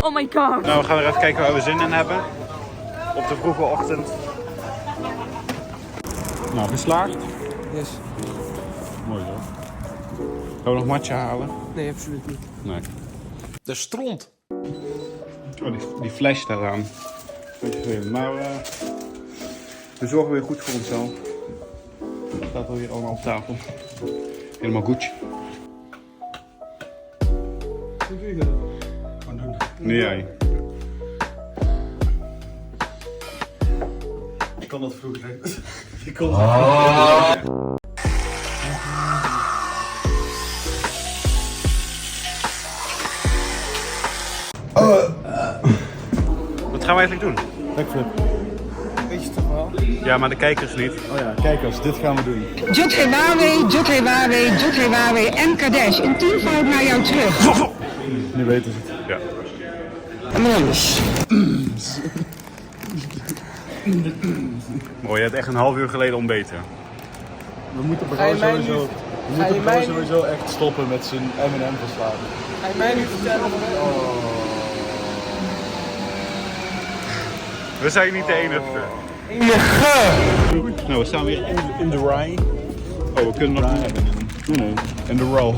Oh my god. Nou, we gaan weer even kijken waar we zin in hebben. Op de vroege ochtend. Nou, geslaagd. Yes. Mooi zo. Gaan we nog matje halen? Nee, absoluut niet. Nee. De stront. Oh, die flash daaraan. Beetje vervelend. Maar we zorgen weer goed voor onszelf. Het staat alweer allemaal op tafel. Helemaal goed. Nee, jij. Ik kan dat vroeger zeggen. Je kon dat Wat gaan we eigenlijk doen? Backflip. Weet je toch wel? Ja, maar de kijkers niet. Oh ja, kijkers, dit gaan we doen. Jotrewawe en Kadesh. Een teamfout naar jou terug. Nu weten ze het. Ja. Mooi, je hebt echt een half uur geleden ontbeten. We moeten Ga je mij nu- sowieso echt stoppen met zijn M&M verslaan. Ga je mij nu vertellen? We zijn niet de enige. Nou, we staan weer in de rij. Oh, we kunnen nog niet hebben. Nee, in de row.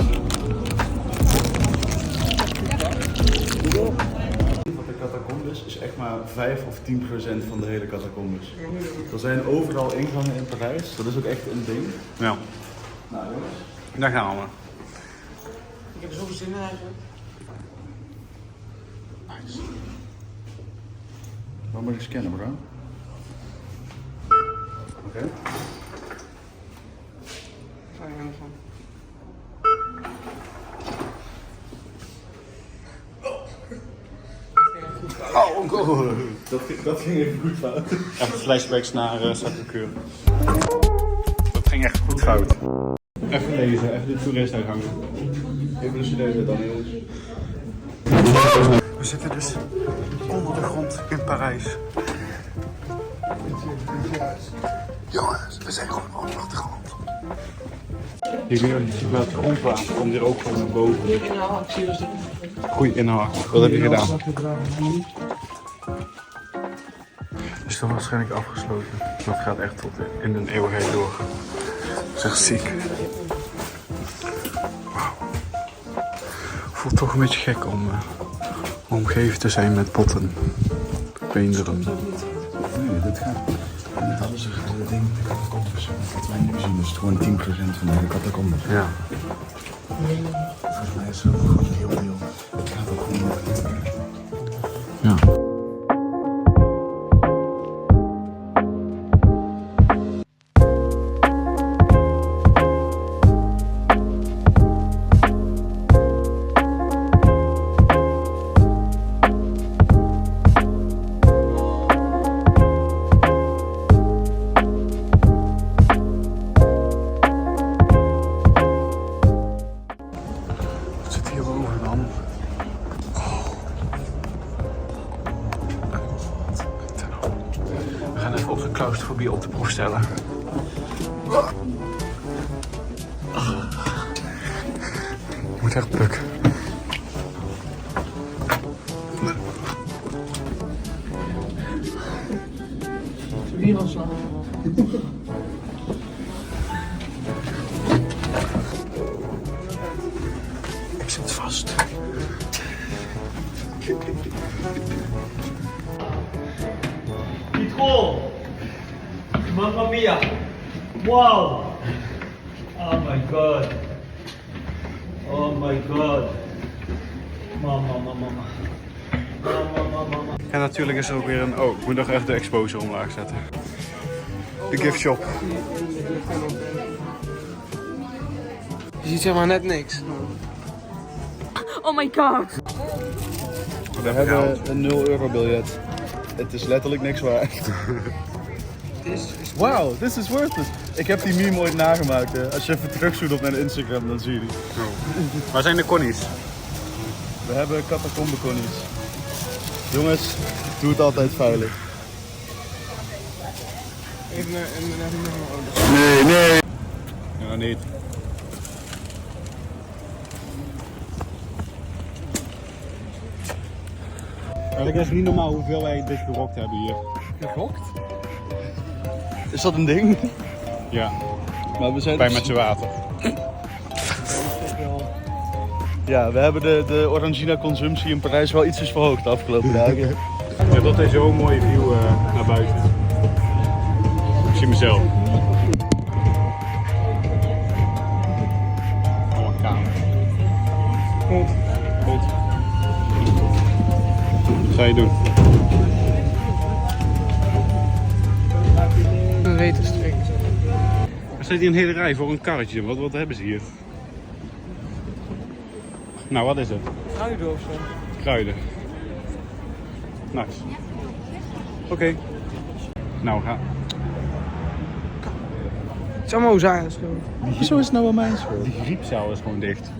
Van de catacombes is echt maar 5 of 10% van de hele catacombes. Er zijn overal ingangen in Parijs, dat is ook echt een ding. Ja, Nou jongens. daar gaan we. Ik heb er zoveel zin in eigenlijk. Waar moet ik scannen, bro? Oké. Ga je aan gaan. Oh, god. Dat ging even goed fout. Echt flashbacks naar Sacré-Cœur. Dat ging echt goed fout. Even lezen, even de toeristuitgang. Even de studenten dan jongens. We zitten dus onder de grond in Parijs. Jongens, we zijn gewoon onder de grond. Hier kun je ook zien met het grondwater komt hier ook gewoon naar boven. Goeie inhoud. Wat heb je gedaan? Is dan waarschijnlijk afgesloten. Dat gaat echt tot in de eeuwigheid door. Dat is echt ziek. Wauw. Voelt toch een beetje gek om omgeven te zijn met potten. Beenderen. Nee, dit gaat. Net hadden ze de ding met de catacombes. Wat wij nu zien is het gewoon 10% van de hele catacombes. Ja. Volgens mij is het gewoon heel veel. Het gaat ook gewoon over. Ja. Wat zit hierboven dan? We gaan even onze claustrofobie op de proef stellen. Je moet echt plukken. Wie was dat? Ik zit vast. Nicole! Mamma mia! Wow! Oh my god! Oh my god! Mama, mama, mama. Mama, mama, mama. En natuurlijk is er ook weer een... Oh, ik moet nog even de exposure omlaag zetten. De gift shop. Je ziet zeg maar net niks. Oh my god. We hebben een 0 euro biljet. Het is letterlijk niks waard. Wauw, this is worth it. Ik heb die meme ooit nagemaakt. Hè. Als je even terugzoekt op mijn Instagram, dan zie je die. Waar zijn de connies? We hebben catacombe connies. Jongens, doe het altijd veilig. Even naar mijn ouders. Nee, nee. Ja, niet. Het is niet normaal hoeveel wij dit gerokt hebben hier. Gegokt? Is dat een ding? Ja, Maar we zijn bij dus- met z'n water. Ja, we hebben de Orangina-consumptie in Parijs wel ietsjes verhoogd de afgelopen dagen. Ja, dat is zo'n mooie view naar buiten. Ik zie mezelf. Allemaal kamer. Goed. Wat ga je doen? Een wetenstrik. Er staat hier een hele rij voor een karretje. Wat hebben ze hier? Nou, wat is het? Kruiden of zo. Kruiden. Nice. Oké. Nou, ga. Het is allemaal Ozaya's schuld. Zo is het nou wel mijn schuld. Die griepzaal is gewoon dicht.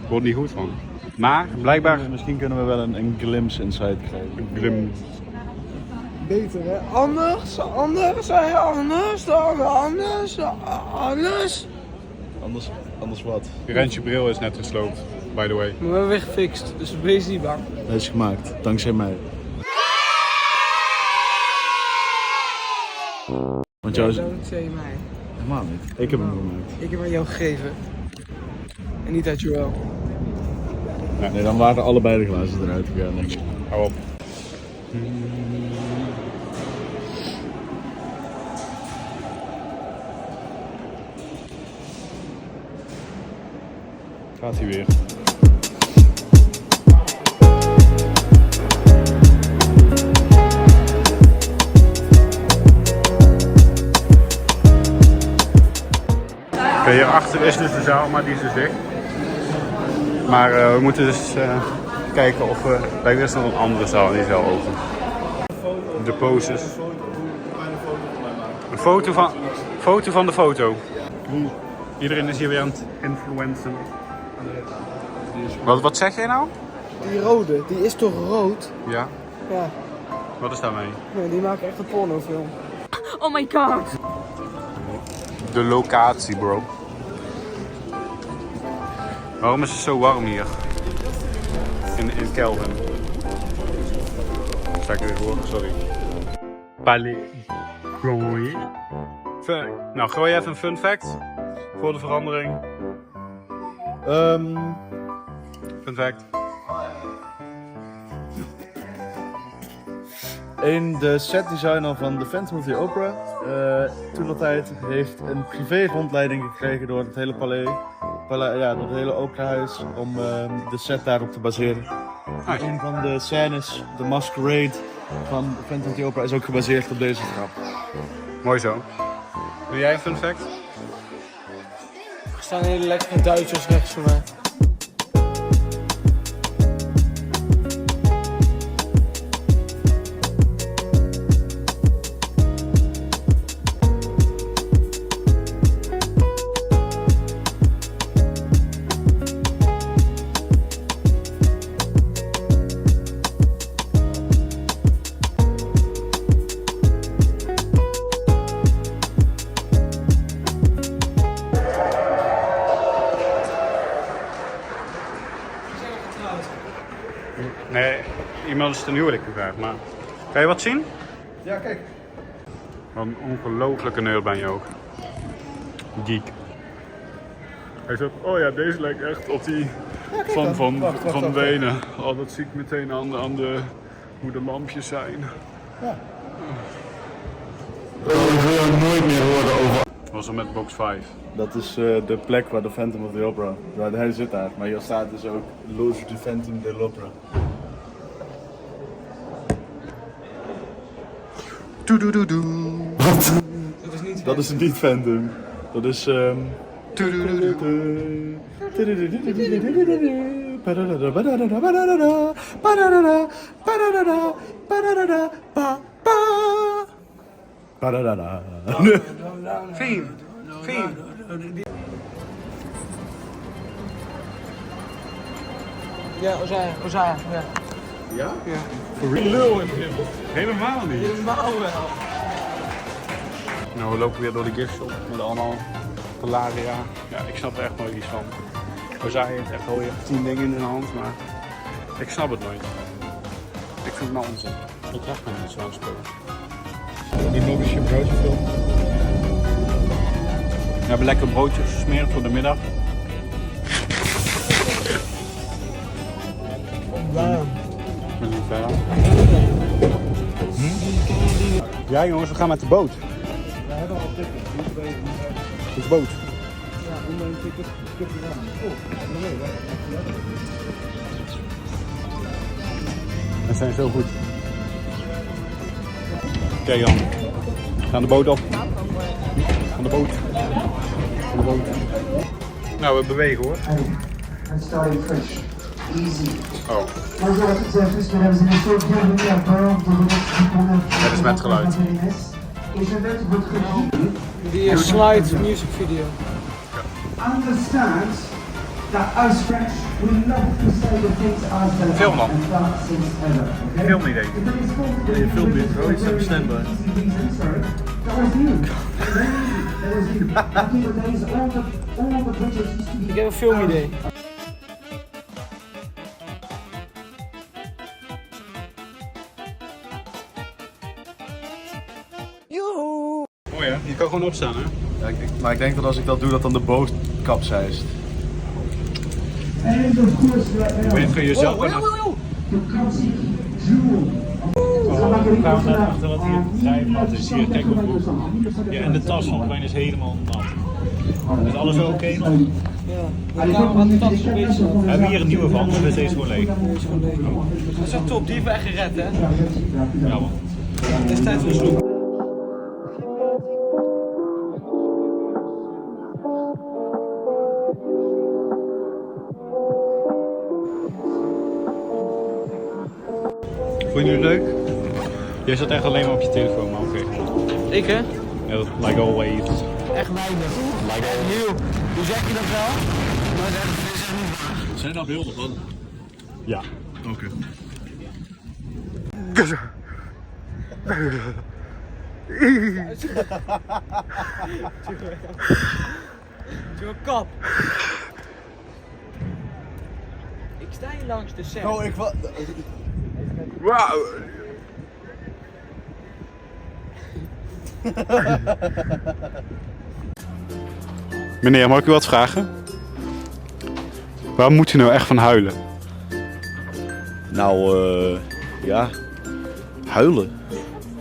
Wordt niet goed van. Maar, blijkbaar... Misschien kunnen we wel een glimpse inside krijgen. Glim. Beter hè? Anders. Anders wat? Rentje bril is net gesloopt, by the way. Maar we hebben weer gefixt, dus wees niet bang. Dat is gemaakt, dankzij mij. Want jou is... Dankzij mij. Helemaal niet. Ik heb hem gemaakt. Ik heb aan jou gegeven. En niet uit Joël. Nee, dan waren allebei de glazen eruit gegaan, denk ik. Hou op. Gaat hij weer. Oké, hierachter is dus de zaal, maar die is dus dicht. Maar we moeten dus kijken of we... Kijk, er is nog een andere zaal, die is wel open. De poses. Een foto van de foto. Iedereen is hier weer aan het influencen. Wat zeg jij nou? Die rode, die is toch rood? Ja. Ja. Wat is daarmee? Nee, die maken echt een pornofilm. Oh my god. De locatie, bro. Waarom is het zo warm hier? In Kelvin. Sta ik er weer voor? Sorry. Palais. Gooi. Nou, gooi even een fun fact. Voor de verandering. Fun fact. De setdesigner van The Phantom of the Opera, toen dat tijd, heeft een privé rondleiding gekregen door het hele door het hele operahuis om de set daarop te baseren. Nice. Een van de scènes, de masquerade van The Phantom of the Opera, is ook gebaseerd op deze trap. Mooi zo. Wil jij een fun fact? Er staan hele lekkere Duitsers rechts van mij. Nee, iemand is ten huwelijk gevraagd, maar... Kan je wat zien? Ja, kijk. Wat een ongelofelijke neul ben je ook. Geek. Hij zegt, oh ja, deze lijkt echt op die van Wenen. Oh, dat zie ik meteen aan de hoe de lampjes zijn. Ja. Nooit meer horen over... Was er met box 5. Dat is de plek waar de Phantom of the Opera, hij zit daar. Maar hier staat dus ook Loge du Phantom de l'Opera. Wat? Dat is niet Phantom. Dat is... Fien! Ja, Ozaya, ja. Ja? Ja. Voor real? Helemaal niet. Helemaal wel. Nou, we lopen weer door de giftshop met allemaal Talaria. Ja, ik snap er echt nooit iets van. We zeiden het echt al, je hebt 10 dingen in de hand, maar ik snap het nooit. Ik vind het nou onzin. Ik krijg me niet zo'n spul. Niet nog eens je broodje filmen. We hebben lekker broodjes gesmeerd voor de middag. Met een verhaal. Ja jongens, we gaan met de boot. We hebben al tickets. Het is boot. Ja, online tickets. We zijn zo goed. Oké Jan, we gaan de boot op. Van de boot. Van de boot. Nou, we bewegen hoor. And starting fresh. Easy. Oh, Bonjour à toutes et à tous, mesdames et messieurs, bienvenue à bord de votre Dat is met geluid. Et je note votre vie. Die slide music video. Understand that us French, we love to say the things as they Film are dan. and start things ever. Okay? Film niet denk If it is possible, Je filmt niet, bro. Ik sta bestemd bij. easy reason, sorry. That was you. That was you. Back in the days, all the British used to be. Ik heb een filmidee. Oh ja, je kan gewoon opstaan hè. Ja, maar ik denk dat als ik dat doe, dat dan de boot kapseist. And of course, right now, Ben je van jezelf the classic jewel. We gaan net achter dat hier drijfblad is. Hier, kijk op hoe. Ja, en de tas van Pijn is helemaal nat. Is alles oké nog? We gaan de tas een beetje. We hebben hier een nieuwe van, dus deze is gewoon leeg. Dat is ook top, die hebben we echt gered hè. Ja man. Het is tijd voor de sloep. Vond je het leuk? Jij zat echt alleen maar op je telefoon, maar oké. Ik hè? Ja, like always. Echt weinig. Nieuw. Hoe zeg je dat wel? Maar dat is echt niet waar. Zijn daar beelden van? Ja. Oké. Zo'n kap. Ik sta hier langs de set. Oh, ik wa... Wauw. Meneer, mag ik u wat vragen? Waar moet u nou echt van huilen? Nou, ja. Huilen.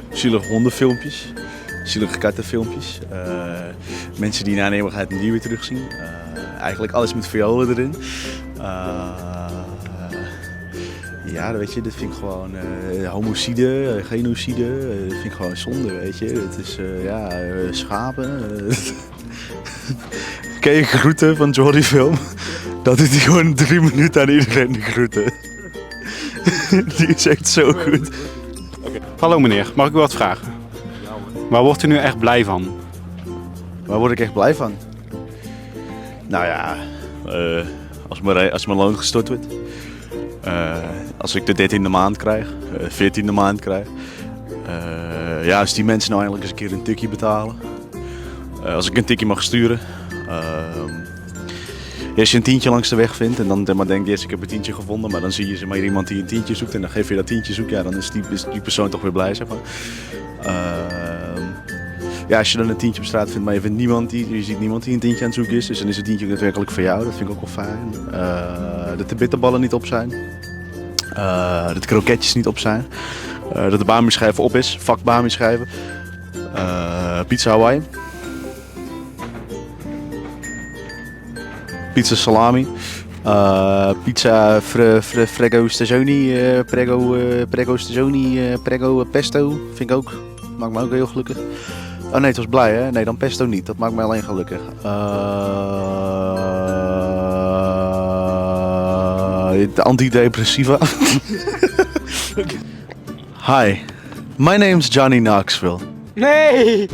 Zielige hondenfilmpjes. Zielige kattenfilmpjes. Mensen die na een eeuwigheid een dier weer terugzien. Eigenlijk alles met violen erin. Ja, weet je, dit vind ik gewoon homicide, genocide, dat vind ik gewoon zonde, weet je. Het is, schapen. Ken je groeten van Jordi Film? Dat doet hij gewoon 3 minuten aan iedereen de groeten. Die is echt zo goed. Hallo meneer, mag ik u wat vragen? Waar wordt u nu echt blij van? Waar word ik echt blij van? Nou ja, als mijn loon gestort wordt. Als ik de 13e maand krijg, 14e maand krijg. Ja, als die mensen nou eindelijk eens een keer een tikje betalen. Als ik een tikje mag sturen. Als je een tientje langs de weg vindt en dan maar denkt, yes, ik heb een tientje gevonden. Maar dan zie je maar iemand die een tientje zoekt en dan geef je dat tientje zoek. Ja, dan is die persoon toch weer blij, zeg maar. Ja, als je dan een tientje op straat vindt, maar je ziet niemand die een tientje aan het zoeken is. Dus dan is het tientje daadwerkelijk voor jou. Dat vind ik ook wel fijn. Dat de bitterballen niet op zijn. Dat de kroketjes niet op zijn. Dat de bami-schijven op is. Vak bami-schijven. Pizza Hawaii. Pizza salami. Pizza Frego Stagioni. Prego Stagioni. Prego Pesto. Vind ik ook. Maakt me ook heel gelukkig. Oh nee, het was blij hè? Nee, dan pesto niet. Dat maakt mij alleen gelukkig. De antidepressiva. Hi, my name's Johnny Knoxville. Nee!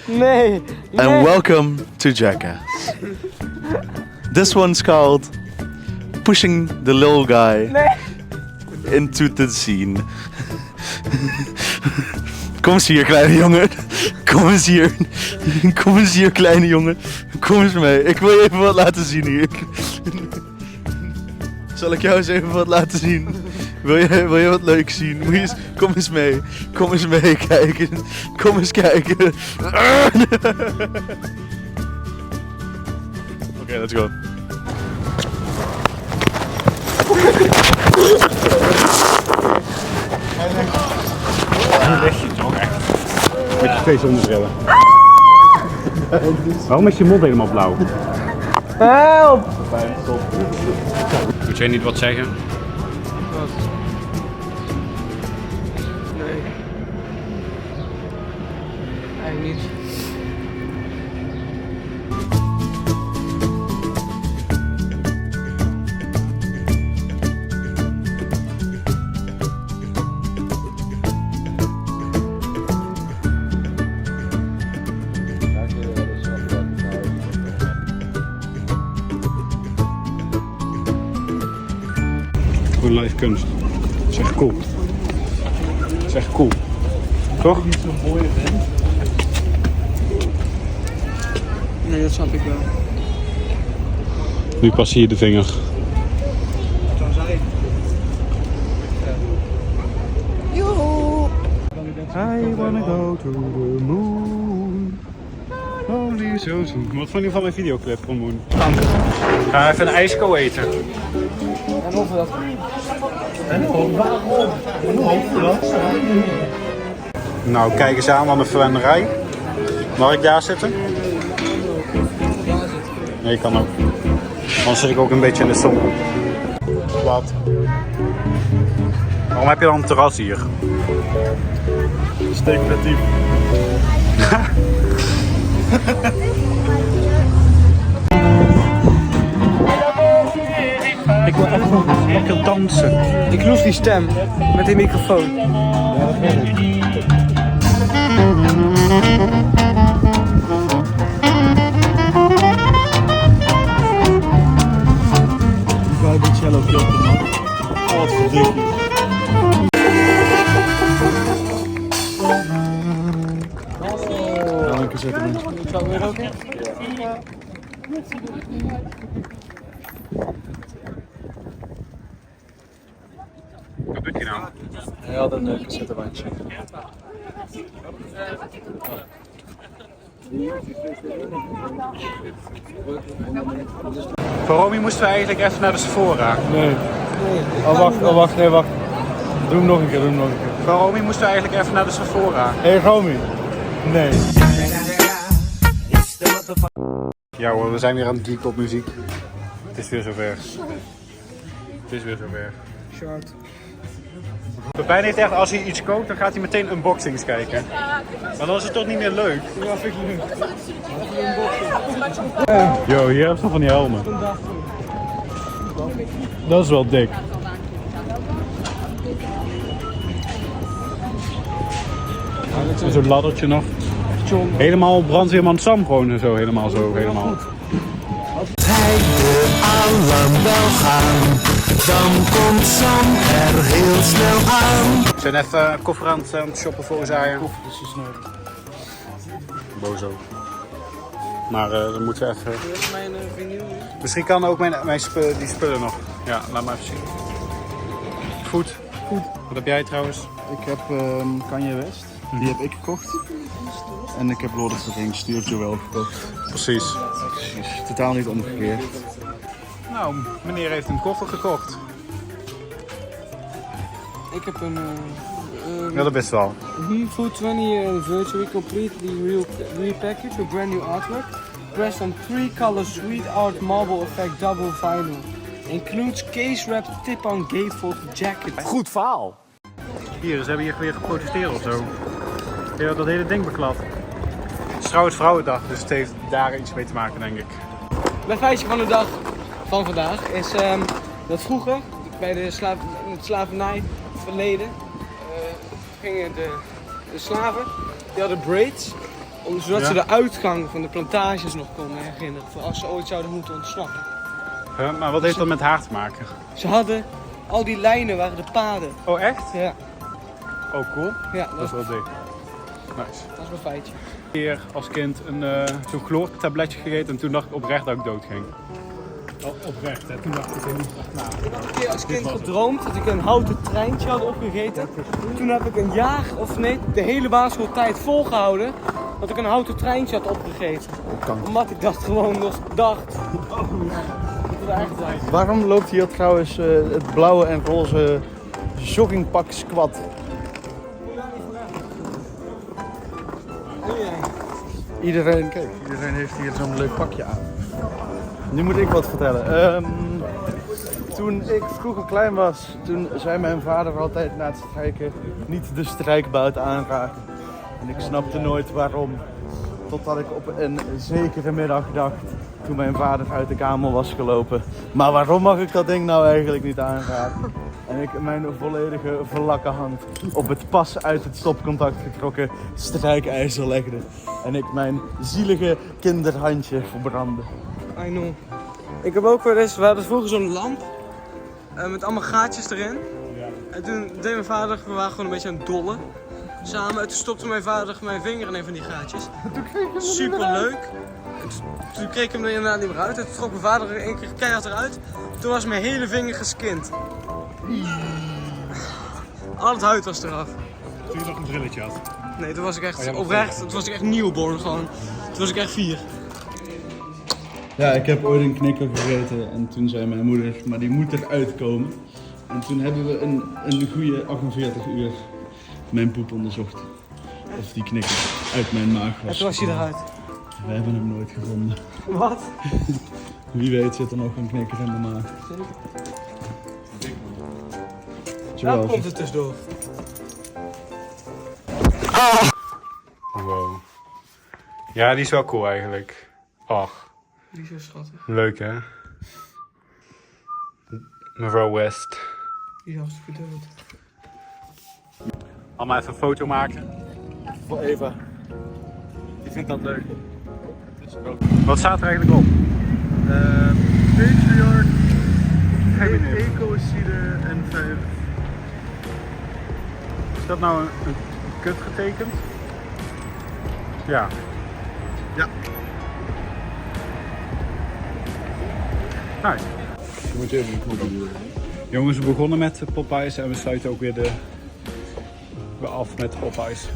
Nee! And welcome to Jackass. This one's called Pushing the Little Guy into the Scene. Kom eens hier, kleine jongen. Kom eens hier. Kom eens hier, kleine jongen. Kom eens mee. Ik wil je even wat laten zien hier. Zal ik jou eens even wat laten zien? Wil je wat leuks zien? Moet je eens, kom eens mee. Kom eens mee kijken. Kom eens kijken. Oké, let's go. Nu lig je toch echt. Met je twee zonnebrillen. Waarom is je mond helemaal blauw? Help! Moet jij niet wat zeggen? Nee. Eigenlijk niet. Gewoon live kunst. Dat is echt cool. Dat is echt cool. Toch? Nee, dat snap ik wel. Nu pas zie je de vinger. I wanna go to the moon. Only so soon. Wat vond je van mijn videoclip van Moon? Ga even een ijsko eten. En of dat. Nou, kijk eens aan de verwenderij. Mag ik daar zitten? Nee, kan ook. Anders zit ik ook een beetje in de zon. Wat? Waarom heb je dan een terras hier? Speculatief. Ik wil echt lekker dansen. Ik loef die stem met die microfoon. Ja, dat weet ik. Ik wou die cello kloppen, man. Oh, wat verdrietig. Ja, ik zet hem in. Zal ik weer roken? Wat doet hij nou? Hij had een cassettebandje. Voor Romy moesten we eigenlijk even naar de Sephora. Nee. Oh, wacht. Doe hem nog een keer. Voor Romy moesten we eigenlijk even naar de Sephora. Hé, Romy. Nee. Ja hoor, we zijn weer aan het geek op muziek. Het is weer zover. Short. Pepijn heeft echt, als hij iets koopt, dan gaat hij meteen unboxings kijken. Maar dan is het toch niet meer leuk? Ja, vind ik leuk. Yo, hier heb je van die helmen. Dat is wel dik. En zo'n laddertje nog. Helemaal brandweerman Sam gewoon zo, helemaal. Hij de alarmbel gaan, dan komt Sam er heel snel aan. We zijn even een koffer aan het shoppen voor Uzaya. Bozo. Maar dan moeten we even... Dit is mijn vinyl. Misschien kan ook mijn die spullen nog. Ja, laat maar even zien. Goed. Wat heb jij trouwens? Ik heb Kanye West. Die heb ik gekocht. En ik heb Lord of the Rings Stuart Joel gekocht. Precies. Precies. Totaal niet omgekeerd. Nou, meneer heeft een koffer gekocht. Ik heb een Ja, dat best wel. for 20-year anniversary completely repackaged with brand new artwork. Pressed on 3-color sweet art marble effect double vinyl. Includes case wrapped tip-on gatefold jacket. Goed verhaal. Hier, ze hebben hier weer geprotesteerd of zo. Ja, dat hele ding beklad. Het is trouwens Vrouwendag, dus het heeft daar iets mee te maken, denk ik. Mijn feitje van de dag van vandaag is dat vroeger, bij de slavernijverleden, gingen de slaven, die hadden braids, zodat ze de uitgang van de plantages nog konden herinneren, voor als ze ooit zouden moeten ontsnappen. Maar wat heeft dat met haar te maken? Ze hadden, al die lijnen waren de paden. Oh, echt? Ja, Oh, cool. ja Dat is wel dik. Nice. Dat is mijn feitje. Ik heb hier als kind zo'n chloortabletje gegeten en toen dacht ik oprecht dat ik dood ging. Oprecht, hè? Toen dacht ik er niet echt na. Ik had een keer als kind gedroomd dat ik een houten treintje had opgegeten. Toen heb ik een jaar, of nee, de hele basisschooltijd volgehouden dat ik een houten treintje had opgegeten. Omdat ik dat gewoon nog dacht. Dat was echt zijn. Waarom loopt hier trouwens het blauwe en roze joggingpak squat? Iedereen heeft hier zo'n leuk pakje aan. Nu moet ik wat vertellen. Toen ik vroeger klein was, toen zei mijn vader altijd na het strijken niet de strijkbout aanraken. En ik snapte nooit waarom. Totdat ik op een zekere middag dacht, toen mijn vader uit de kamer was gelopen. Maar waarom mag ik dat ding nou eigenlijk niet aanraken? En ik mijn volledige verlakke hand op het pas uit het stopcontact getrokken strijkijzer legde. En ik mijn zielige kinderhandje verbrandde. I know. Ik heb ook wel eens, we hadden vroeger zo'n lamp met allemaal gaatjes erin. En toen deed mijn vader, we waren gewoon een beetje aan het dollen samen. En toen stopte mijn vader mijn vinger in een van die gaatjes. Super leuk. Toen kreeg ik hem er inderdaad niet meer uit. En toen trok mijn vader er één keer keihard eruit. Toen was mijn hele vinger geskind. Al het huid was eraf. Toen je nog een brilletje had. Nee, toen was ik echt oprecht, toen was ik echt newborn gewoon. Toen was ik echt 4. Ja, ik heb ooit een knikker gegeten en toen zei mijn moeder, maar die moet eruit komen. En toen hebben we een goede 48 uur mijn poep onderzocht. Of die knikker uit mijn maag was. En toen was hij eruit. We hebben hem nooit gevonden. Wat? Wie weet zit er nog een knikker in de maag. Daar komt het dus door. Wow. Ja, die is wel cool eigenlijk. Ach, Die is zo schattig. leuk hè? Mevrouw West. Die is hartstikke dood. Allemaal even een foto maken. Voor Eva. Die vindt dat leuk. Wat staat er eigenlijk op? Patriarch, ecocide en 5. Is dat nou een kut getekend? Ja. Ja. Nice. Je moet even een knop doen. Jongens, we begonnen met Popeyes en we sluiten ook weer af met Popeyes.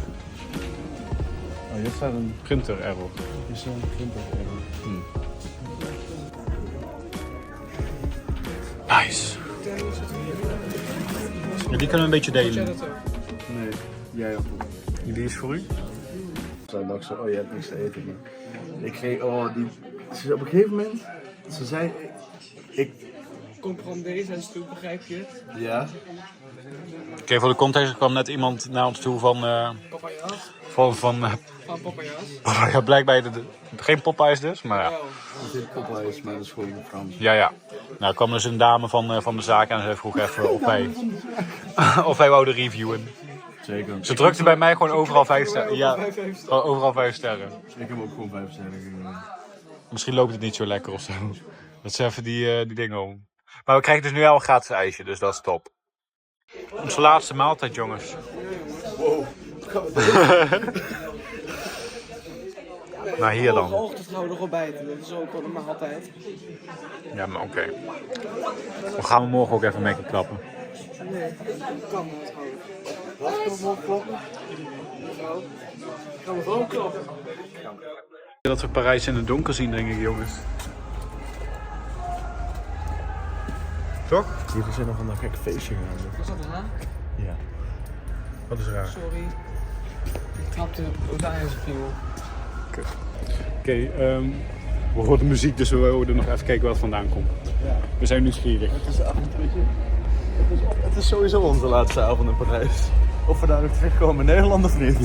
Oh, hier staat een Printer error. printer. Nice. Ja, die kunnen we een beetje delen. Nee, jij ook. Die is voor u. Zo dacht ze, oh je hebt niks te eten. Maar ik kreeg, ze, op een gegeven moment, ze zei, Comprendé zijn stoel, begrijp je het? ja. Oké, voor de context, er kwam net iemand naar ons toe van Papaya's. van Papaya's. ja, blijkbaar geen Popeyes dus, maar ja. Het is Popeyes, maar dat is gewoon Frans. Ja. Nou, er kwam dus een dame van de zaak en ze vroeg even of wij wouden reviewen. Zeker. Ze drukte bij mij gewoon overal 5 sterren. Ja, gewoon overal 5 sterren. Ik heb ook gewoon 5 sterren gegeven. Misschien loopt het niet zo lekker of zo. Dat is even die dingen om. Maar we krijgen dus nu al een gratis ijsje, dus dat is top. Onze laatste maaltijd, jongens. Wow. Nou, hier dan. Ochtend gaan we nog wel bijten, dat is ook wel een maaltijd. Ja, maar oké. We gaan we morgen ook even mee klappen. Nee, kan het houden. Wat? Gaan we morgen kloppen? Gaan we gewoon kloppen? Dat we Parijs in het donker zien, denk ik, jongens. Toch? Die zijn nog van een gek feestje gaan. Was dat raar? Ja. Wat is raar? Sorry. Ik trapte op de ijzerknieuw. Oké, we horen muziek, dus we wilden nog even kijken waar het vandaan komt. Ja. We zijn nieuwsgierig. Het is sowieso onze laatste avond in Parijs. Of we daar ook terugkomen in Nederland of niet.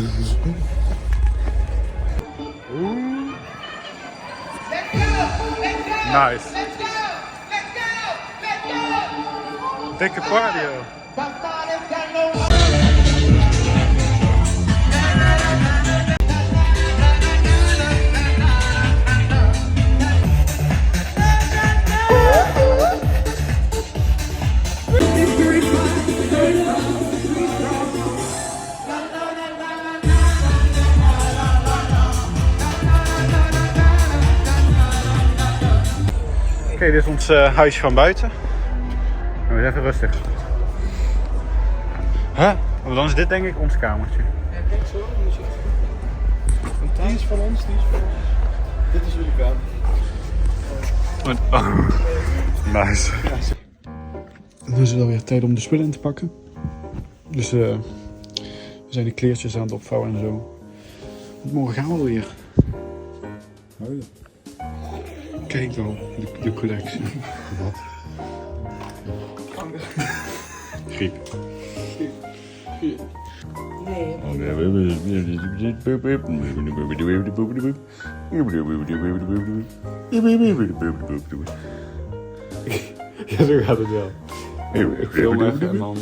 Nice. Dikke party, joh. Oké, dit is ons huisje van buiten. Nou, even rustig. Huh? Want dan is dit denk ik ons kamertje. Ja, kijk zo. Moet je even... Die is van ons, die is van ons. Dit is jullie kamer. Oh. Nice. Nu is het alweer tijd om de spullen in te pakken. Dus we zijn de kleertjes aan het opvouwen en zo. Want morgen gaan we alweer. Kijk dan, de collectie. Wat? Griep. Nee. Ja, zo gaat het wel. Film even, man.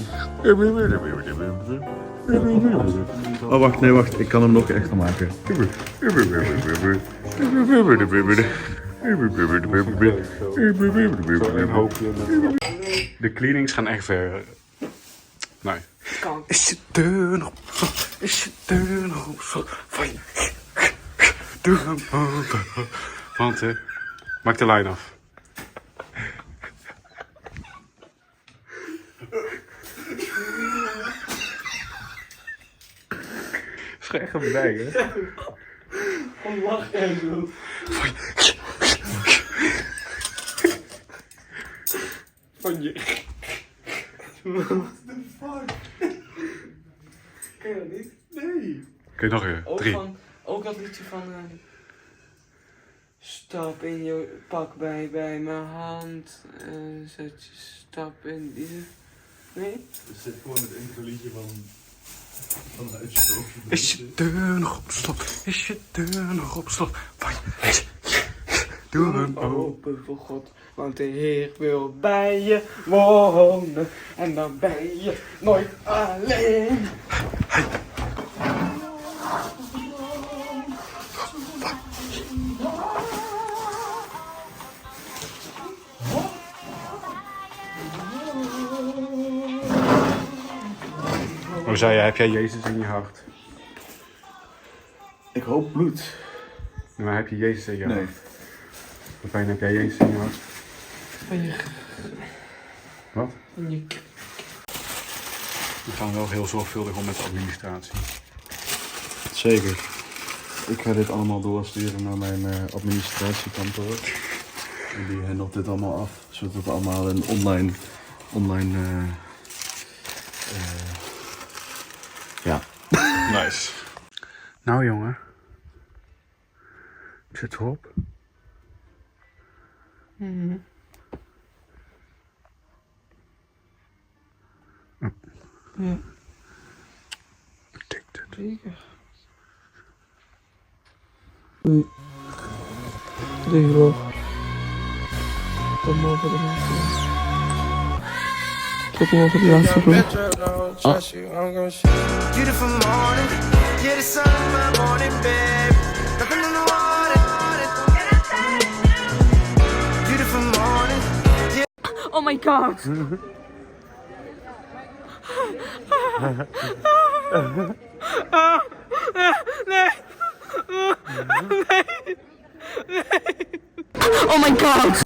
Oh, wacht, nee, wacht. Ik kan hem nog echt maken. De cleanings gaan echt ver. Nee. Kan. Is je deur nog op slot? Is je deur nog op slot? Van je deur open. Want, maak de lijn af. Dat is echt een bij, hè? Van lach en zo. Van je. What the fuck? Ken je dat niet? Nee. Oké, nog een. 3. Ook dat liedje van... stap in je pak bij mijn hand. Zet je stap in die... Nee? Er zit gewoon het intro-liedje van Huisje. Is je deur nog op slot? Is je deur nog op slot? Doe hem open voor God, want de Heer wil bij je wonen. En dan ben je nooit alleen. Hoe zei je, heb jij Jezus in je hart? Ik hoop bloed. Maar heb je Jezus in je hart? Nee. Wat fijn heb jij Jezus in je hart? Van je... Wat? Van je... We gaan wel heel zorgvuldig om met de administratie. Zeker. Ik ga dit allemaal doorsturen naar mijn administratiekantoor. En die handelt dit allemaal af, zodat het allemaal een online ja. Nice. Nou jongen. Zit erop. Ja. Addicted. Zeker. Denk wel. Kom over de laatste. Tot morgen de laatste groep. Beautiful morning, yeah, the sun in my morning, babe. Nothing in the water. Beautiful morning, yeah. Oh my god. Nee. Nee. Oh my god.